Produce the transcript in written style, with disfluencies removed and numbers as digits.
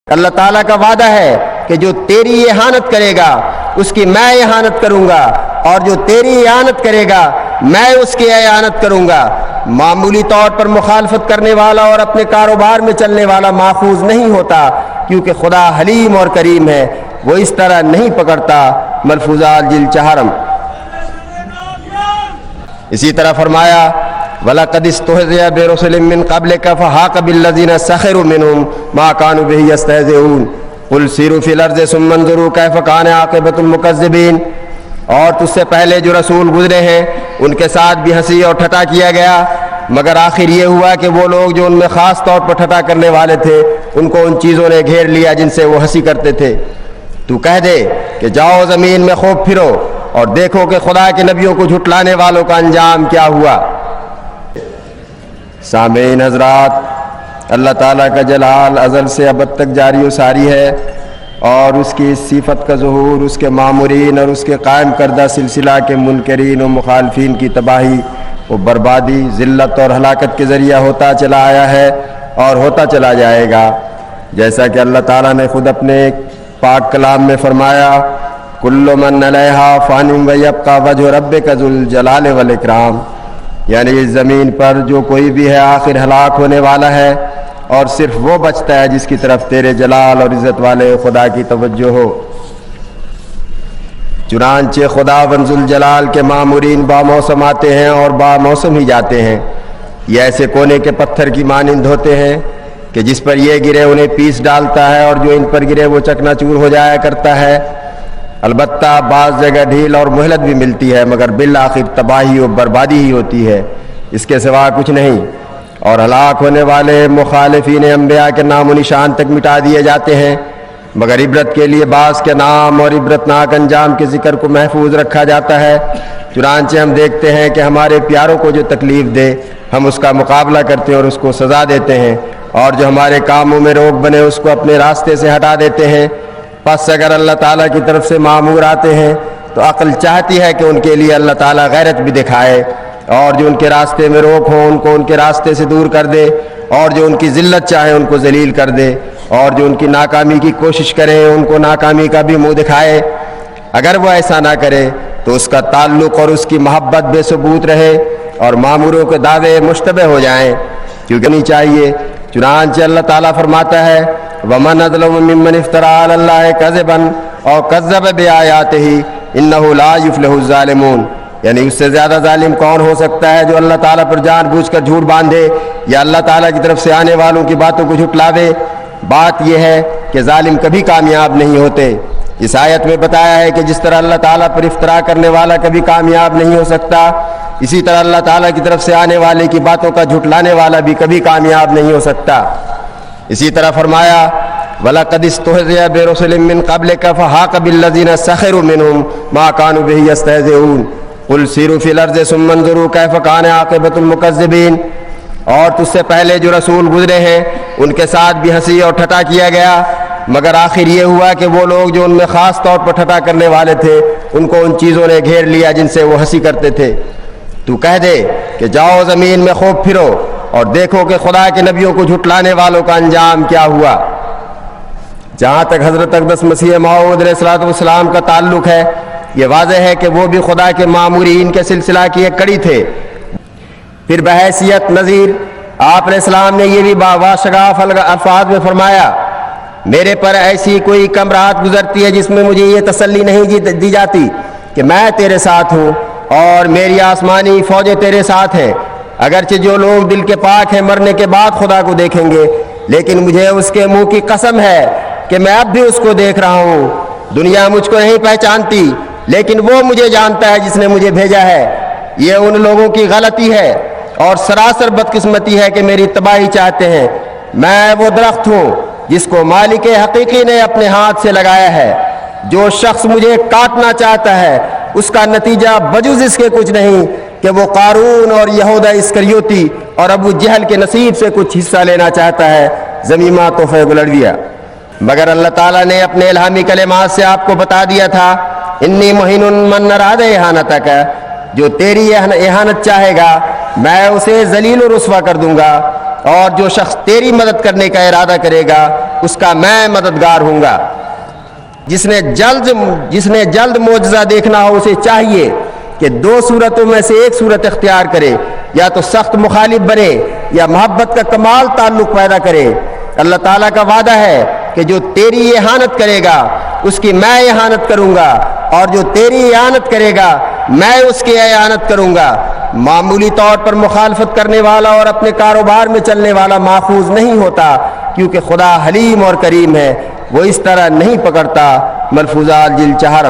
اللہ تعالیٰ کا وعدہ ہے کہ جو تیری احانت کرے گا اس کی میں احانت کروں گا، اور جو تیری احانت کرے گا میں اس کی احانت کروں گا۔ معمولی طور پر مخالفت کرنے والا اور اپنے کاروبار میں چلنے والا محفوظ نہیں ہوتا، کیونکہ خدا حلیم اور کریم ہے، وہ اس طرح نہیں پکڑتا۔ ملفوظات جلد 4۔ اسی طرح فرمایا وَلَقَدِ اسْتُهْزِئَ بِرُسُلٍ مِّن قَبْلِكَ فَحَاقَ بِالَّذِينَ سَخِرُوا مِنْهُمْ مَا كَانُوا بِهِ يَسْتَهْزِئُونَ قُلْ سِيرُوا فِي الْأَرْضِ ثُمَّ انظُرُوا كَيْفَ كَانَ عَاقِبَةُ الْمُكَذِّبِينَ۔ اور تجھ سے پہلے جو رسول گزرے ہیں ان کے ساتھ بھی ہنسی اور ٹھٹا کیا گیا، مگر آخر یہ ہوا کہ وہ لوگ جو ان میں خاص طور پر ٹھٹا کرنے والے تھے ان کو ان چیزوں نے گھیر لیا جن سے وہ ہنسی کرتے تھے۔ تو کہہ دے کہ جاؤ زمین میں خوب پھرو اور دیکھو کہ خدا کے نبیوں کو جھٹلانے والوں کا انجام کیا ہوا۔ سامعین حضرات، اللہ تعالیٰ کا جلال ازل سے ابد تک جاری و ساری ہے، اور اس کی اس صفت کا ظہور اس کے مامورین اور اس کے قائم کردہ سلسلہ کے منکرین و مخالفین کی تباہی و بربادی، ذلت اور ہلاکت کے ذریعہ ہوتا چلا آیا ہے اور ہوتا چلا جائے گا، جیسا کہ اللہ تعالیٰ نے خود اپنے پاک کلام میں فرمایا کل من علیہا فان ویبقی وجہ ربک ذو الجلال والاکرام، یعنی اس زمین پر جو کوئی بھی ہے آخر ہلاک ہونے والا ہے، اور صرف وہ بچتا ہے جس کی طرف تیرے جلال اور عزت والے خدا کی توجہ ہو۔ چنانچہ خدا ذو الجلال کے مامورین با موسم آتے ہیں اور با موسم ہی جاتے ہیں، یہ ایسے کونے کے پتھر کی مانند ہوتے ہیں کہ جس پر یہ گرے انہیں پیس ڈالتا ہے اور جو ان پر گرے وہ چکنا چور ہو جایا کرتا ہے۔ البتہ بعض جگہ ڈھیل اور مہلت بھی ملتی ہے، مگر بالآخر تباہی و بربادی ہی ہوتی ہے، اس کے سوا کچھ نہیں۔ اور ہلاک ہونے والے مخالفین انبیاء کے نام و نشان تک مٹا دیے جاتے ہیں، مگر عبرت کے لیے بعض کے نام اور عبرتناک انجام کے ذکر کو محفوظ رکھا جاتا ہے۔ چنانچہ ہم دیکھتے ہیں کہ ہمارے پیاروں کو جو تکلیف دے ہم اس کا مقابلہ کرتے ہیں اور اس کو سزا دیتے ہیں، اور جو ہمارے کاموں میں روک بنے اس کو اپنے راستے سے ہٹا دیتے ہیں۔ پس اگر اللہ تعالیٰ کی طرف سے مامور آتے ہیں تو عقل چاہتی ہے کہ ان کے لیے اللہ تعالیٰ غیرت بھی دکھائے، اور جو ان کے راستے میں روک ہو ان کو ان کے راستے سے دور کر دے، اور جو ان کی ذلت چاہے ان کو ذلیل کر دے، اور جو ان کی ناکامی کی کوشش کرے ان کو ناکامی کا بھی منہ دکھائے۔ اگر وہ ایسا نہ کرے تو اس کا تعلق اور اس کی محبت بے ثبوت رہے اور ماموروں کے دعوے مشتبہ ہو جائیں، کیونکہ نہیں چاہیے۔ چنانچہ اللہ تعالیٰ فرماتا ہے وَمَنْ أَظْلَمُ مِمَّنِ افْتَرَىٰ عَلَى اللَّهِ كَذِبًا أَوْ كَذَّبَ بِآيَاتِهِ إِنَّهُ لَا يُفْلِحُ الظَّالِمُونَ، یعنی اس سے زیادہ ظالم کون ہو سکتا ہے جو اللہ تعالیٰ پر جان بوجھ کر جھوٹ باندھے یا اللہ تعالیٰ کی طرف سے آنے والوں کی باتوں کو جھٹلاوے۔ بات یہ ہے کہ ظالم کبھی کامیاب نہیں ہوتے۔ اس آیت میں بتایا ہے کہ جس طرح اللہ تعالیٰ پر افترا کرنے والا کبھی کامیاب نہیں ہو سکتا، اسی طرح اللہ تعالیٰ کی طرف سے آنے والے کی باتوں کا جھٹلانے والا بھی کبھی کامیاب نہیں ہو سکتا۔ اسی طرح فرمایا وَلَقَدِ اسْتُهْزِئَ بِرُسُلٍ مِّن قَبْلِكَ فَحَاقَ بِالَّذِينَ سَخِرُوا مِنْهُمْ مَا كَانُوا بِهِ يَسْتَهْزِئُونَ قُلْ سِيرُوا فِي الْأَرْضِ ثُمَّ انظُرُوا كَيْفَ كَانَ عَاقِبَةُ الْمُكَذِّبِينَ۔ اور تجھ سے پہلے جو رسول گزرے ہیں ان کے ساتھ بھی ہنسی اور ٹھٹا کیا گیا، مگر آخر یہ ہوا کہ وہ لوگ جو ان میں خاص طور پر ٹھٹا کرنے والے تھے ان کو ان چیزوں نے گھیر لیا جن سے وہ ہنسی کرتے تھے۔ تو کہہ دے کہ جاؤ زمین میں خوب پھرو اور دیکھو کہ خدا کے نبیوں کو جھٹلانے والوں کا انجام کیا ہوا۔ جہاں تک حضرت اقدس مسیح موعود علیہ الصلوۃ والسلام کا تعلق ہے، یہ واضح ہے کہ وہ بھی خدا کے مامورین کے سلسلہ کی ایک کڑی تھے۔ پھر بحیثیت نذیر آپ علیہ السلام نے یہ بھی باشگاف الفاظ میں فرمایا میرے پر ایسی کوئی کم رات گزرتی ہے جس میں مجھے یہ تسلی نہیں دی جاتی کہ میں تیرے ساتھ ہوں اور میری آسمانی فوجیں تیرے ساتھ ہیں۔ اگرچہ جو لوگ دل کے پاک ہیں مرنے کے بعد خدا کو دیکھیں گے، لیکن مجھے اس کے منہ کی قسم ہے کہ میں اب بھی اس کو دیکھ رہا ہوں۔ دنیا مجھ کو نہیں پہچانتی، لیکن وہ مجھے جانتا ہے جس نے مجھے بھیجا ہے۔ یہ ان لوگوں کی غلطی ہے اور سراسر بدقسمتی ہے کہ میری تباہی چاہتے ہیں۔ میں وہ درخت ہوں جس کو مالک حقیقی نے اپنے ہاتھ سے لگایا ہے۔ جو شخص مجھے کاٹنا چاہتا ہے اس کا نتیجہ بجز اس کے کچھ نہیں کہ وہ قارون اور یہودا اسکریوتی اور ابو جہل کے نصیب سے کچھ حصہ لینا چاہتا ہے۔ ضمیمہ تحفہ گلڑویہ۔ مگر اللہ تعالیٰ نے اپنے الہامی کلمات سے آپ کو بتا دیا تھا انی مہین من اراد احانتک، جو تیری احانت چاہے گا میں اسے ذلیل و رسوا کر دوں گا۔ اور جو شخص تیری مدد کرنے کا ارادہ کرے گا اس کا میں مددگار ہوں گا۔ جس نے جلد معجزہ دیکھنا ہو اسے چاہیے کہ دو صورتوں میں سے ایک صورت اختیار کرے، یا تو سخت مخالف بنے یا محبت کا کمال تعلق پیدا کرے۔ اللہ تعالیٰ کا وعدہ ہے کہ جو تیری احانت کرے گا اس کی میں احانت کروں گا، اور جو تیری احانت کرے گا میں اس کی احانت کروں گا۔ معمولی طور پر مخالفت کرنے والا اور اپنے کاروبار میں چلنے والا ماخوذ نہیں ہوتا، کیونکہ خدا حلیم اور کریم ہے، وہ اس طرح نہیں پکڑتا۔ ملفوظات جلد 4